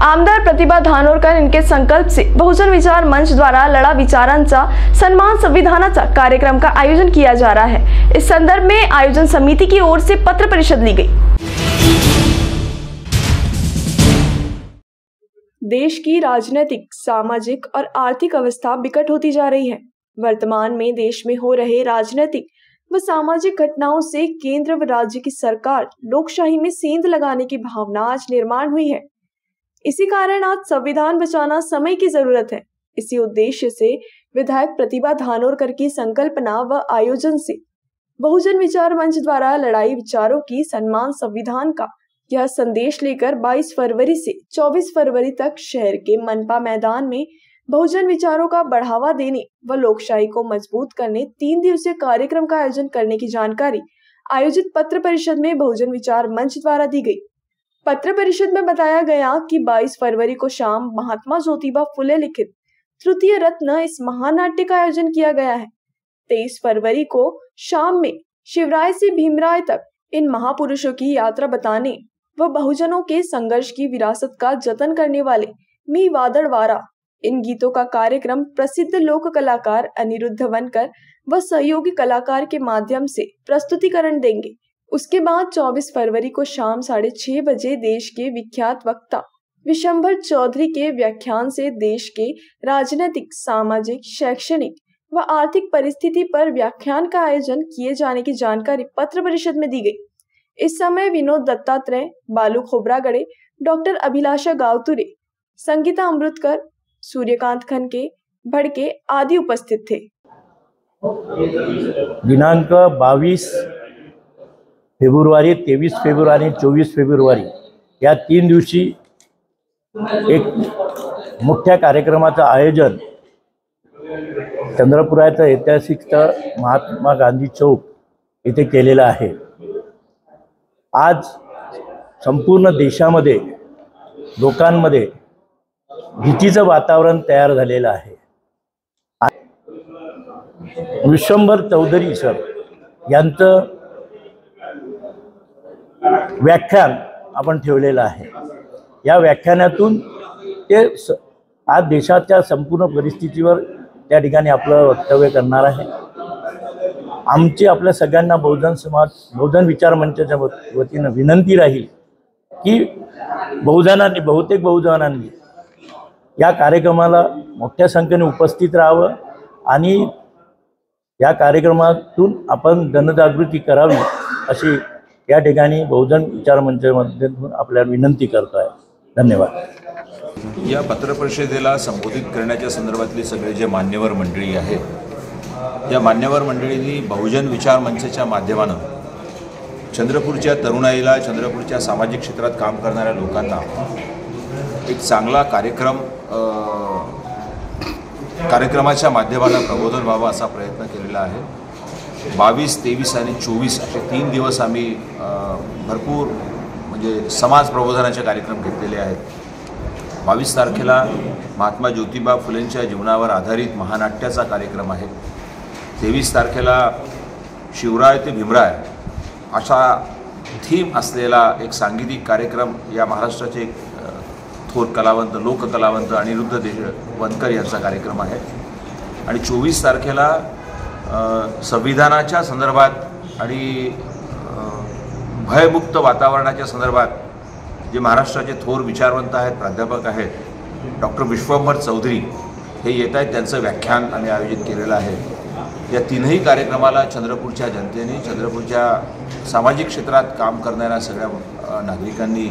आमदार प्रतिभा धानोरकर इनके संकल्प से बहुजन विचार मंच द्वारा लढा विचारांचा सन्मान संविधानाचा कार्यक्रम का आयोजन किया जा रहा है। इस संदर्भ में आयोजन समिति की ओर से पत्र परिषद ली गई। देश की राजनीतिक, सामाजिक और आर्थिक अवस्था बिकट होती जा रही है। वर्तमान में देश में हो रहे राजनीतिक व सामाजिक घटनाओं से केंद्र व राज्य की सरकार लोकशाही में सेंध लगाने की भावना आज निर्माण हुई है। इसी कारण आज संविधान बचाना समय की जरूरत है। इसी उद्देश्य से विधायक प्रतिभा धानोरकर की संकल्पना व आयोजन से बहुजन विचार मंच द्वारा लड़ाई विचारों की सम्मान संविधान का यह संदेश लेकर 22 फरवरी से 24 फरवरी तक शहर के मनपा मैदान में बहुजन विचारों का बढ़ावा देने व लोकशाही को मजबूत करने 3 दिवसीय कार्यक्रम का आयोजन करने की जानकारी आयोजित पत्र परिषद में बहुजन विचार मंच द्वारा दी गई। पत्र परिषद में बताया गया कि 22 फरवरी को शाम महात्मा ज्योतिबा फुले लिखित तृतीय रत्न इस महानाट्य का आयोजन किया गया है। 23 फरवरी को शाम में शिवराय से भीमराय तक इन महापुरुषों की यात्रा बताने व बहुजनों के संघर्ष की विरासत का जतन करने वाले मी वादड़वारा इन गीतों का कार्यक्रम प्रसिद्ध लोक कलाकार अनिरुद्ध वनकर व सहयोगी कलाकार के माध्यम से प्रस्तुतिकरण देंगे। उसके बाद 24 फरवरी को शाम 6:30 बजे देश के विख्यात वक्ता विशंभर चौधरी के व्याख्यान से देश के राजनीतिक, सामाजिक, शैक्षणिक व आर्थिक परिस्थिति पर व्याख्यान का आयोजन किए जाने की जानकारी पत्र परिषद में दी गई। इस समय विनोद दत्तात्रेय, बालू खोब्रागड़े, डॉक्टर अभिलाषा गावतुरे, संगीता अमृतकर, सूर्यकांत खनके, भड़के आदि उपस्थित थे। दिनांक 22 फेब्रुवारी, 23 फेब्रुवारी, 24 फेब्रुवारी या 3 दिवशी एक मोठ्या कार्यक्रमाचं आयोजन चंद्रपुराचं ऐतिहासिक स्थळ महात्मा गांधी चौक येथे केलेलं आहे। आज संपूर्ण देशामध्ये लोकांमध्ये भीतीचं वातावरण तयार झालेलं आहे। विशंभर चौधरी सर यांचं व्याख्यान आपण ठेवलेलं आहे। या व्याख्यानातून ते आज देशाच्या संपूर्ण परिस्थितीवर त्या ठिकाणी आपलं वक्तव्य करणार आहे। आमची आपल्या सगळ्यांना बहुजन विचार मंचाच्या वतीने विनंती राहील की बहुतेक बहुजनांनी या कार्यक्रमाला मोठ्या संख्येने उपस्थित राहावं आणि या कार्यक्रमातून आपण जनजागृती करावी अशी या ठिकाणी बहुजन विचार मंचामाध्यमातून आपल्याला विनंती करतो आहे। धन्यवाद। या पत्र परिषदेला संबोधित करण्याच्या संदर्भातली सगळे जे मान्यवर मंडळी आहेत, या मान्यवर मंडळींनी बहुजन विचार मंचाच्या माध्यमानं चंद्रपूरच्या तरुणाईला, चंद्रपूरच्या सामाजिक क्षेत्रात काम करणाऱ्या लोकांना एक चांगला कार्यक्रमाच्या माध्यमानं प्रबोधन व्हावं असा प्रयत्न केलेला आहे। 22, 23 आणि 24 असे 3 दिवस आम्ही भरपूर म्हणजे समाज प्रबोधनाचे कार्यक्रम घेतलेले आहेत। 22 तारखेला महात्मा ज्योतिबा फुलेंच्या जीवनावर आधारित महानाट्याचा कार्यक्रम आहे। 23 तारखेला शिवराय ते भीमराय अशा थीम असलेला एक सांगीतिक कार्यक्रम या महाराष्ट्राचे एक थोर कलावंत, लोककलावंत अनिरुद्ध वनकर यांचा कार्यक्रम आहे। आणि 24 तारखेला संविधानाच्या संदर्भात आणि भयमुक्त वातावरणाच्या संदर्भात जे महाराष्ट्राचे थोर विचारवंत आहेत, प्राध्यापक आहेत, डॉक्टर विश्वंभर चौधरी हे येत आहेत, त्यांचं व्याख्यान आम्ही आयोजित केलेलं आहे। या तीनही कार्यक्रमाला चंद्रपूरच्या जनतेने, चंद्रपूरच्या सामाजिक क्षेत्रात काम करणाऱ्या सगळ्या नागरिकांनी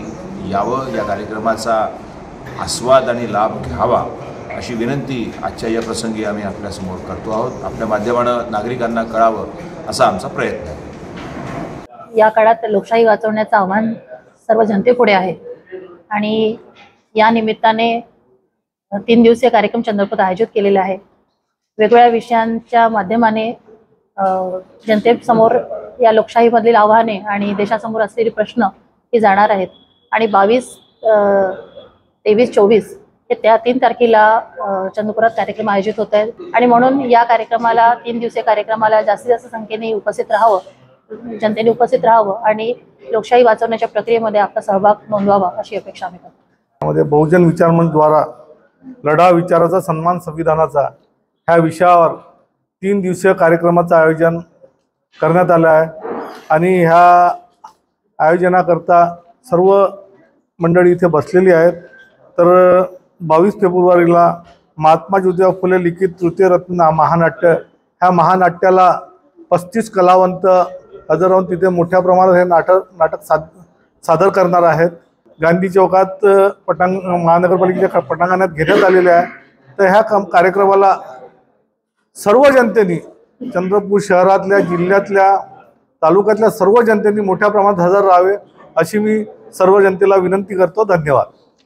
यावं, या कार्यक्रमाचा आस्वाद आणि लाभ घ्यावा अशी विनंती आजच्या या प्रसंगी आम्ही आपल्यासमोर करतो आहोत। आपल्या माध्यमानं नागरिकांना कळावं असा आमचा प्रयत्न आहे। या काळात लोकशाही वाचवण्याचं आव्हान सर्व जनतेपुढे आहे आणि या निमित्ताने 3 दिवसीय कार्यक्रम चंद्रपूर आयोजित केलेले आहे। वेगवेगळ्या विषयांच्या माध्यमाने जनतेसमोर या लोकशाहीमधील आव्हाने आणि देशासमोर असलेले प्रश्न हे जाणार आहेत आणि 22, 23, 24 हे त्या 3 तारखेला चंद्रपुरात कार्यक्रम आयोजित होत आहेत आणि म्हणून या कार्यक्रमाला 3 दिवसीय कार्यक्रमाला जास्तीत जास्त संख्येने उपस्थित राहावं, जनतेने उपस्थित राहावं आणि लोकशाही वाचवण्याच्या प्रक्रियेमध्ये आपला सहभाग नोंदवावा अशी अपेक्षा आम्ही करतो। मध्ये बहुजन विचार मंच द्वारा लढा विचाराचा सन्मान संविधानाचा ह्या विषयावर 3 दिवसीय कार्यक्रमाचं आयोजन करण्यात आलं आहे आणि ह्या आयोजनाकरता सर्व मंडळी इथे बसलेली आहेत। तर 22 फेब्रुवारीला महात्मा ज्योतिबा फुले लिखित तृतीयरत्न महानाट्य ह्या महानाट्याला 35 कलावंत हजर राहून तिथे मोठ्या प्रमाणात हे नाटक सादर करणार आहेत। गांधी चौकात महानगरपालिकेच्या पटांगणात घेण्यात आलेले आहे। तर ह्या कार्यक्रमाला सर्व जनतेने चंद्रपूर शहरातल्या जिल्ह्यातल्या तालुक्यातल्या सर्व जनतेने मोठ्या प्रमाणात हजर राहावे अशी मी सर्व जनतेला विनंती करतो। धन्यवाद।